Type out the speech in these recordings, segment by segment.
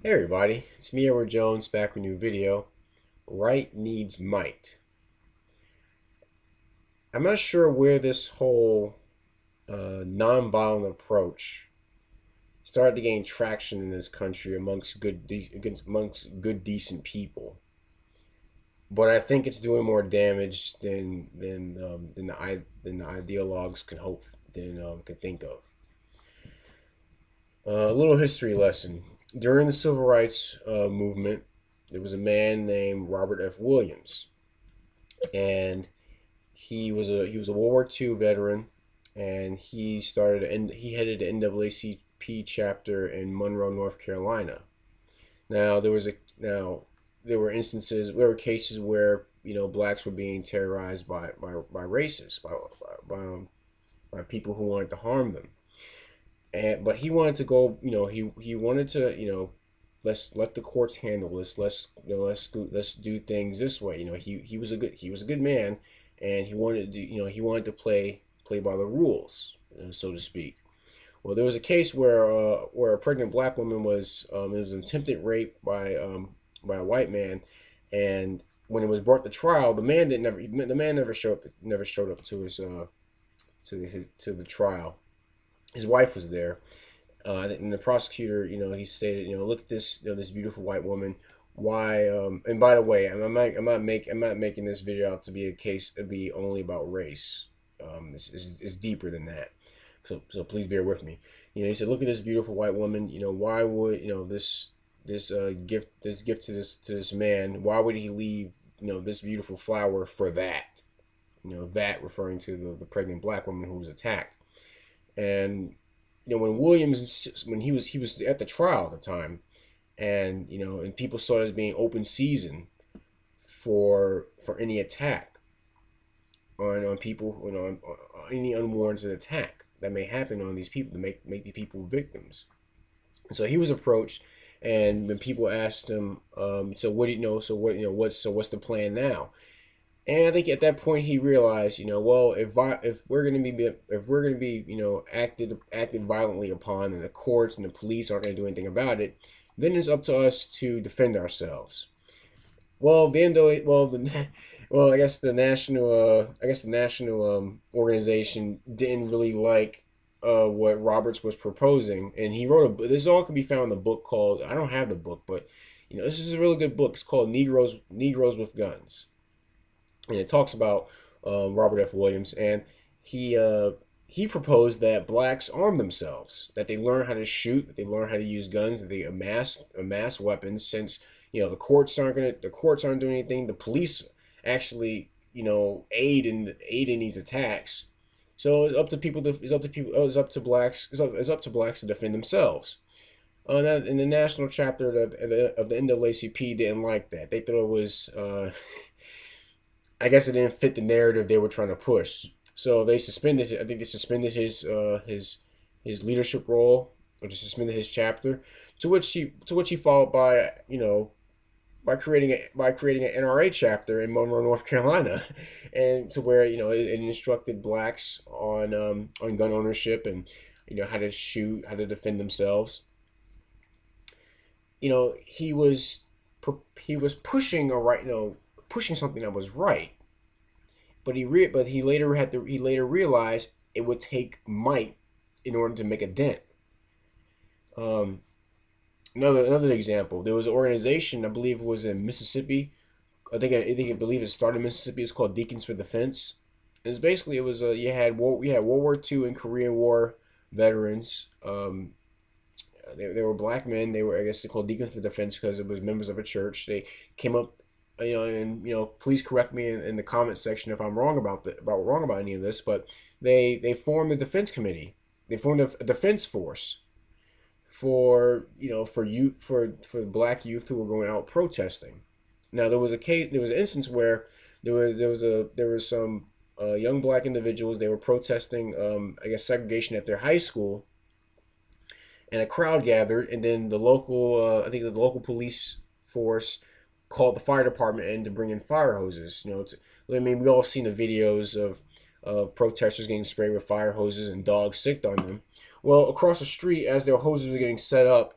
Hey everybody, it's me, Edward Jones, back with a new video. Right needs might. I'm not sure where this whole non-violent approach started to gain traction in this country amongst good decent people, but I think it's doing more damage than the ideologues can hope can think of. A little history lesson. During the civil rights movement, there was a man named Robert F. Williams, and he was a World War II veteran, and he headed the NAACP chapter in Monroe, North Carolina. Now there were cases where blacks were being terrorized by racists, by people who wanted to harm them. But he wanted to go, he wanted to, let's let the courts handle this. Let's do things this way. He was a good man, and he wanted to play by the rules, so to speak. Well, there was a case where a pregnant black woman it was an attempted rape by a white man, and when it was brought to trial, the man never showed up to the trial. His wife was there, and the prosecutor, he stated, look at this, this beautiful white woman. Why? And by the way, I'm not making this video out to be a case to be only about race. It's deeper than that. So please bear with me. He said, look at this beautiful white woman. Why would this gift to this man? Why would he leave this beautiful flower for that? That referring to the pregnant black woman who was attacked. And when he was at the trial at the time, and people saw it as being open season for any attack on people, on any unwarranted attack that may happen on these people to make the people victims. And so he was approached, and when people asked him, so what do you know? What's the plan now? And I think at that point he realized, well, if we're gonna be acted violently upon, and the courts and the police aren't gonna do anything about it, then it's up to us to defend ourselves. Well, well, I guess the national organization didn't really like what Roberts was proposing, and he wrote a. This all can be found in the book called. I don't have the book, but this is a really good book. It's called Negroes with Guns, and it talks about Robert F. Williams, and he proposed that blacks arm themselves, that they learn how to shoot, that they learn how to use guns, that they amass weapons. Since the courts aren't doing anything, the police actually aid in these attacks. So it's up to blacks to defend themselves. And the national chapter of the NAACP didn't like that. They thought it was I guess it didn't fit the narrative they were trying to push. So they suspended. I think they suspended his leadership role, or just suspended his chapter. To which he followed by creating an NRA chapter in Monroe, North Carolina, and to where it instructed blacks on gun ownership, and how to shoot, how to defend themselves. He was pushing something that was right, but he later realized it would take might in order to make a dent. Um, another example, there was an organization, I believe it was in Mississippi. I believe it started in Mississippi. It's called Deacons for Defense. And it's basically, it was you had World War II and Korean War veterans. They were black men. They were, I guess, they called Deacons for Defense because it was members of a church. They came up, and please correct me in the comment section if I'm wrong about any of this. But they formed a defense committee. They formed a defense force for black youth who were going out protesting. Now there was an instance where there was some young black individuals. They were protesting, I guess, segregation at their high school, and a crowd gathered, and then I think the local police force called the fire department in to bring in fire hoses. I mean, we all seen the videos of protesters getting sprayed with fire hoses and dogs sicked on them. Well, across the street, as their hoses were getting set up,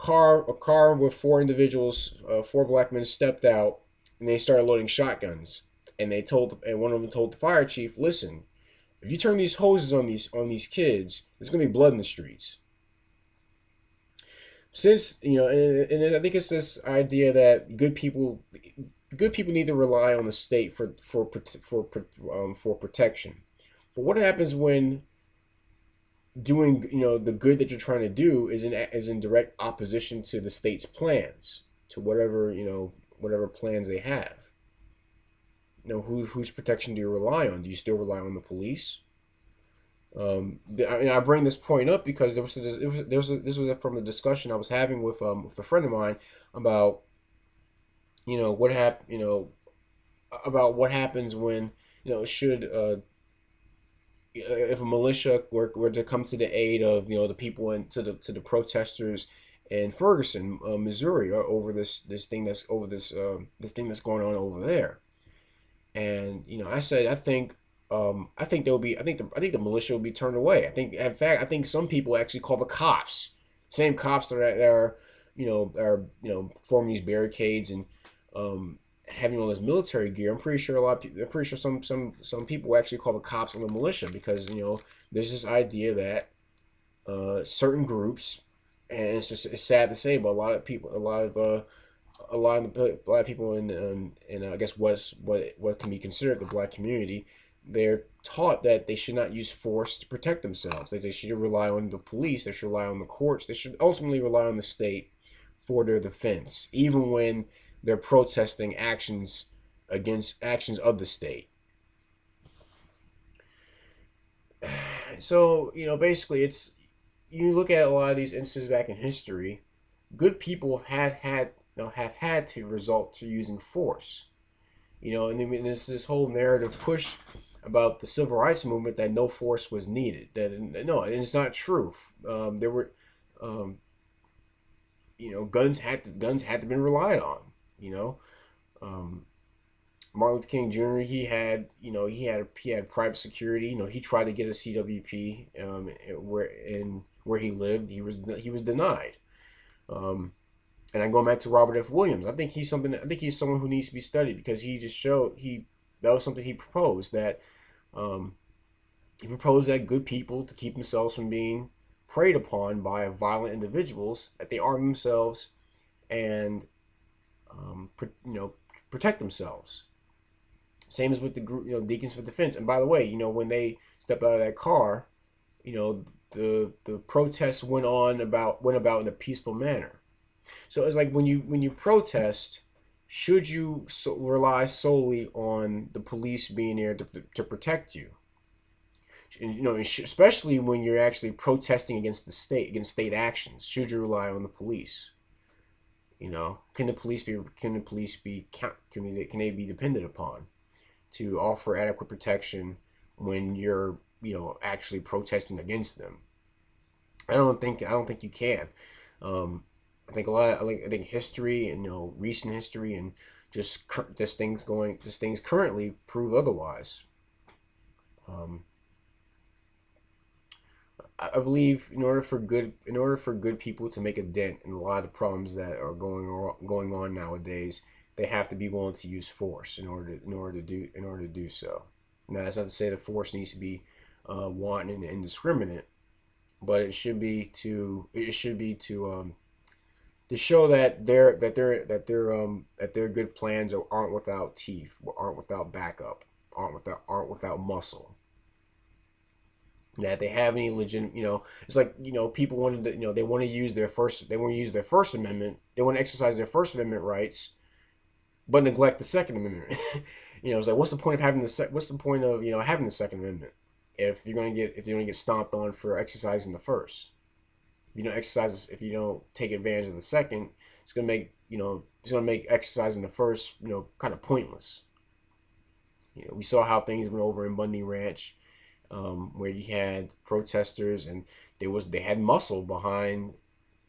A car with four individuals, four black men stepped out, and they started loading shotguns. And one of them told the fire chief, "Listen, if you turn these hoses on these kids, there's gonna be blood in the streets." Since and I think it's this idea that good people need to rely on the state for protection. But what happens when doing the good that you're trying to do is in direct opposition to the state's plans, to whatever plans they have? Whose protection do you rely on? Do you still rely on the police? I bring this point up because this was from the discussion I was having with a friend of mine about what about what happens when should if a militia were to come to the aid of the people and to the protesters in Ferguson, Missouri, or over this thing that's going on over there. And I said I think there'll be I think the militia will be turned away. I think some people actually call the cops, same cops that are forming these barricades and having all this military gear. I'm pretty sure some people actually call the cops on the militia because there's this idea that certain groups, and it's sad to say, but a lot of people in I guess what can be considered the black community, they're taught that they should not use force to protect themselves. That they should rely on the police. They should rely on the courts. They should ultimately rely on the state for their defense, even when they're protesting actions of the state. So basically, it's you look at a lot of these instances back in history. Good people have had to resort to using force. And then there's this whole narrative push about the civil rights movement that no force was needed. That no, and it's not true. There were, guns had to be relied on. Martin Luther King Jr. He had private security. He tried to get a CWP where he lived. He was denied. And I'm going back to Robert F. Williams. I think he's someone who needs to be studied because that was something he proposed that good people, to keep themselves from being preyed upon by violent individuals, that they arm themselves and protect themselves. Same as with the group, Deacons for Defense. And by the way, when they stepped out of that car, the protests went about in a peaceful manner. So it's like when you protest, should you rely solely on the police being there to protect you? And, especially when you're actually protesting against state actions, should you rely on the police? Can the police be depended upon to offer adequate protection when you're actually protesting against them? I don't think you can. I think history and recent history and just things currently prove otherwise. I believe in order for good people to make a dent in a lot of the problems that are going on nowadays, they have to be willing to use force in order to do so. Now, that's not to say that force needs to be wanton and indiscriminate, but it should be to show that their good plans aren't without teeth, aren't without backup, aren't without muscle. That they have any legitimate, it's like people wanted to, they want to use their First Amendment, they want to exercise their First Amendment rights, but neglect the Second Amendment. It's like what's the point of having having the Second Amendment if you're gonna get stomped on for exercising the first? If you don't take advantage of the second, it's gonna make exercising the first kind of pointless. We saw how things went over in Bundy Ranch, where you had protesters and they had muscle behind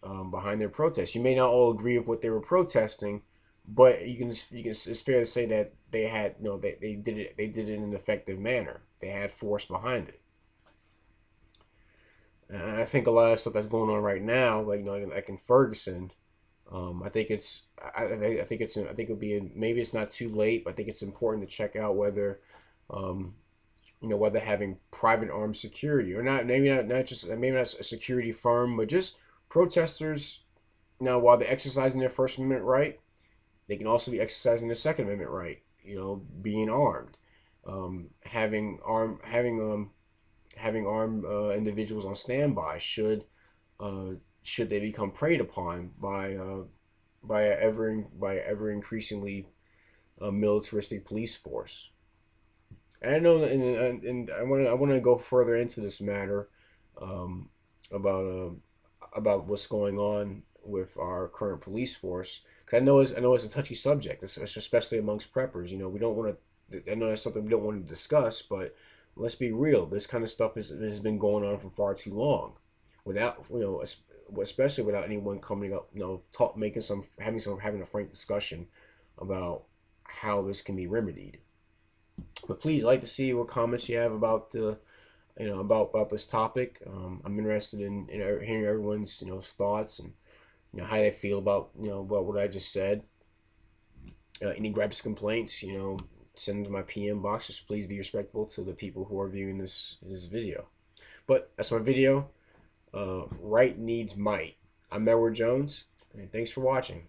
their protests. You may not all agree with what they were protesting, but it's fair to say that they had they did it in an effective manner. They had force behind it. And I think a lot of stuff that's going on right now, like in Ferguson, I think I think I think it'll be maybe it's not too late, but I think it's important to check out whether, um, whether having private armed security or not, maybe not just maybe not a security firm, but just protesters. Now, while they're exercising their First Amendment right, they can also be exercising their Second Amendment right. Being armed, having armed individuals on standby uh, should they become preyed upon by a ever increasingly militaristic police force. And I know, and I want to go further into this matter, um, about about what's going on with our current police force. 'Cause I know it's a touchy subject, especially amongst preppers. We don't want to. I know that's something we don't want to discuss, but let's be real. This kind of stuff has been going on for far too long, without especially without anyone coming up, making having a frank discussion about how this can be remedied. But please like to see what comments you have about the about this topic. I'm interested in hearing everyone's thoughts and how they feel about what I just said. Any gripes, complaints, send them to my PM box. Just please be respectful to the people who are viewing this video. But that's my video. Right needs might. I'm Edward Jones, and thanks for watching.